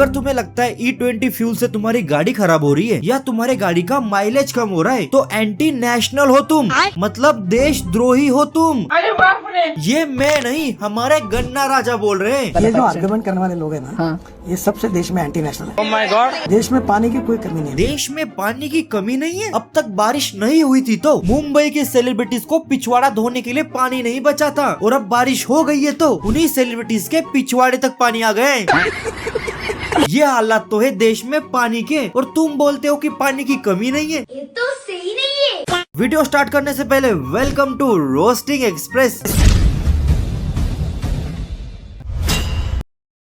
अगर तुम्हें लगता है E20 फ्यूल से तुम्हारी गाड़ी खराब हो रही है या तुम्हारे गाड़ी का माइलेज कम हो रहा है तो एंटी नेशनल हो तुम, मतलब देशद्रोही हो तुम। अरे बाप रे। ये मैं नहीं, हमारे गन्ना राजा बोल रहे हैं। ये जो आर्गुमेंट करने वाले लोग हैं ना, ये सबसे देश में एंटी नेशनल है। Oh my God। देश में पानी की कोई कमी नहीं है। देश में पानी की कमी नहीं है। अब तक बारिश नहीं हुई थी तो मुंबई के सेलिब्रिटीज को पिछवाड़ा धोने के लिए पानी नहीं बचा था, और अब बारिश हो गई है तो उन्हीं सेलिब्रिटीज के पिछवाड़े तक पानी आ गए। ये हालात तो है देश में पानी के, और तुम बोलते हो कि पानी की कमी नहीं है। ये तो सही नहीं है। वीडियो स्टार्ट करने से पहले welcome to roasting express.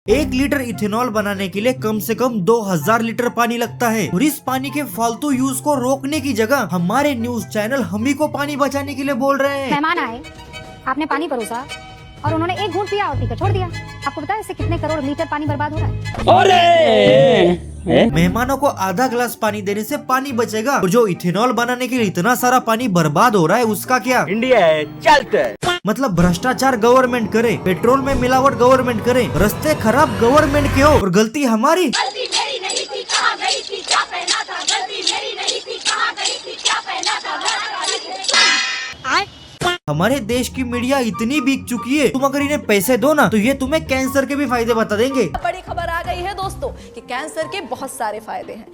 1 litre ethanol बनाने के लिए कम से कम 2000 लीटर पानी लगता है, और इस पानी के फालतू यूज को रोकने की जगह हमारे न्यूज चैनल हम ही को पानी बचाने के लिए बोल रहे हैं। मेहमान आए, आपने पानी परोसा और उन्होंने एक घूंट पिया और पीकर छोड़ दिया। आपको पता है इससे कितने करोड़ लीटर पानी बर्बाद हो रहा है? मेहमानों को आधा गिलास पानी देने से पानी बचेगा, और जो इथेनॉल बनाने के लिए इतना सारा पानी बर्बाद हो रहा है उसका क्या? इंडिया है, चलते। मतलब भ्रष्टाचार गवर्नमेंट करे, पेट्रोल में मिलावट गवर्नमेंट करे, रास्ते खराब गवर्नमेंट के हो, और गलती हमारी। गलती मेरी नहीं थी, कहाँ गई थी, क्या पहना था। गलती मेरी नहीं थी, कहाँ गई थी, क्या पहना था। हमारे देश की मीडिया इतनी बिक चुकी है, तुम अगर इन्हें पैसे दो ना तो ये तुम्हें कैंसर के भी फायदे बता देंगे। बड़ी खबर आ गई है दोस्तों कि कैंसर के बहुत सारे फायदे हैं।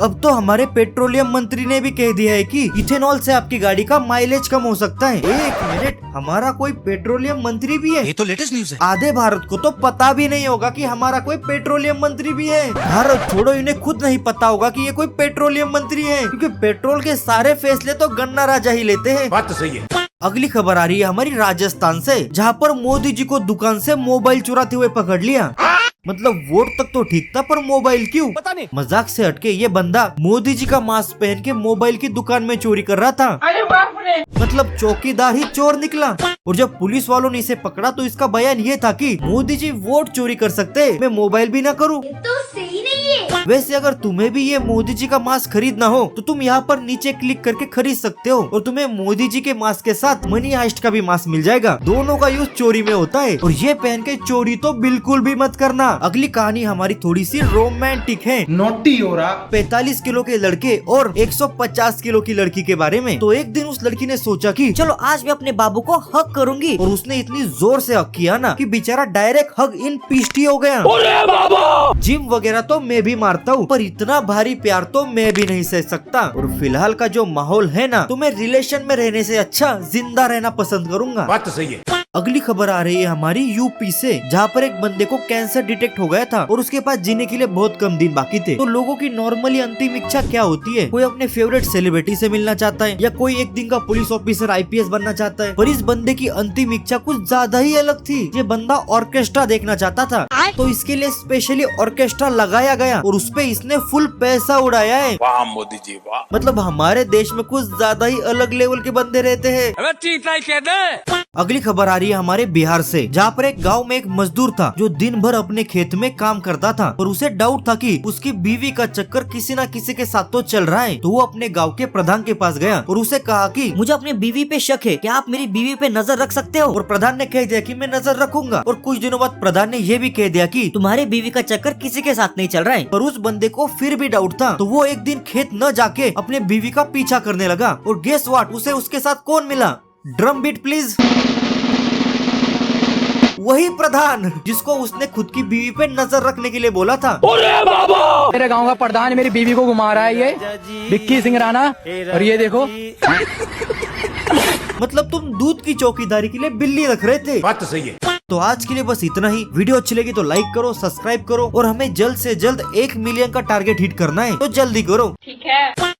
अब तो हमारे पेट्रोलियम मंत्री ने भी कह दिया है कि इथेनॉल से आपकी गाड़ी का माइलेज कम हो सकता है। 1 मिनट, हमारा कोई पेट्रोलियम मंत्री भी है? ये तो लेटेस्ट न्यूज है। आधे भारत को तो पता भी नहीं होगा कि हमारा कोई पेट्रोलियम मंत्री भी है। भारत छोड़ो, इन्हें खुद नहीं पता होगा कि ये कोई पेट्रोलियम मंत्री है, क्योंकि पेट्रोल के सारे फैसले तो गन्ना राजा ही लेते हैं। बात तो सही है। अगली खबर आ रही है हमारी राजस्थान से, जहाँ पर मोदी जी को दुकान से मोबाइल चुराते हुए पकड़ लिया। मतलब वोट तक तो ठीक था, पर मोबाइल क्यों? पता नहीं। मजाक से हटके ये बंदा मोदी जी का मास्क पहन के मोबाइल की दुकान में चोरी कर रहा था। अरे बाप रे। मतलब चौकीदार ही चोर निकला। और जब पुलिस वालों ने इसे पकड़ा तो इसका बयान ये था कि मोदी जी वोट चोरी कर सकते, मैं मोबाइल भी ना करूं। ये तो सही नहीं है। वैसे अगर तुम्हें भी ये मोदी जी का मास्क खरीदना हो तो तुम यहाँ पर नीचे क्लिक करके खरीद सकते हो, और तुम्हें मोदी जी के मास्क के साथ मनी हाइस्ट का भी मास्क मिल जाएगा। दोनों का यूज चोरी में होता है, और ये पहन के चोरी तो बिल्कुल भी मत करना। अगली कहानी हमारी थोड़ी सी रोमांटिक है। नोटी हो रहा। 45 किलो के लड़के और 150 किलो की लड़की के बारे में। तो एक दिन उस लड़की ने सोचा कि चलो आज मैं अपने बाबू को हक करूंगी, और उसने इतनी जोर से हक किया ना कि बेचारा डायरेक्ट हग इन पीष्टी हो गया। जिम वगैरह तो मैं भी मारता हूँ, पर इतना भारी प्यार तो मैं भी नहीं सह सकता। और फिलहाल का जो माहौल है ना, तो मैं रिलेशन में रहने से अच्छा जिंदा रहना पसंद करूंगा। बात तो सही है। अगली खबर आ रही है हमारी यूपी से, जहाँ पर एक बंदे को कैंसर डिटेक्ट हो गया था और उसके पास जीने के लिए बहुत कम दिन बाकी थे। तो लोगों की नॉर्मली अंतिम इच्छा क्या होती है? कोई अपने फेवरेट सेलिब्रिटी से मिलना चाहता है, या कोई एक दिन का पुलिस ऑफिसर IPS बनना चाहता है। पर इस बंदे की अंतिम इच्छा कुछ ज्यादा ही अलग थी। ये बंदा ऑर्केस्ट्रा देखना चाहता था, तो इसके लिए स्पेशली ऑर्केस्ट्रा लगाया गया और उस पे इसने फुल पैसा उड़ाया है। वाह मोदी जी वाह। मतलब हमारे देश में कुछ ज्यादा ही अलग लेवल के बंदे रहते हैं। अगली खबर आ रही है हमारे बिहार से, जहाँ पर एक गांव में एक मजदूर था जो दिन भर अपने खेत में काम करता था, और उसे डाउट था कि उसकी बीवी का चक्कर किसी न किसी के साथ तो चल रहा है। तो वो अपने गांव के प्रधान के पास गया और उसे कहा कि मुझे अपनी बीवी पे शक है, क्या आप मेरी बीवी पे नजर रख सकते हो? और प्रधान ने कह दिया कि मैं नजर रखूंगा। और कुछ दिनों बाद प्रधान ने ये भी कह दिया कि तुम्हारे बीवी का चक्कर किसी के साथ नहीं चल रहा है। पर उस बंदे को फिर भी डाउट था, तो वो एक दिन खेत न जाके अपने बीवी का पीछा करने लगा। और गेस व्हाट, उसे उसके साथ कौन मिला? Drum beat please. वही प्रधान जिसको उसने खुद की बीवी पे नजर रखने के लिए बोला था। मेरे गांव का प्रधान मेरी बीवी को घुमा रहा है, ये विक्की सिंह राणा, और ये देखो। मतलब तुम दूध की चौकीदारी के लिए बिल्ली रख रहे थे। बात तो सही है। तो आज के लिए बस इतना ही। वीडियो अच्छी लगी तो लाइक करो, सब्सक्राइब करो, और हमें जल्द से जल्द 1 मिलियन का टारगेट हिट करना है, तो जल्दी करो। ठीक है।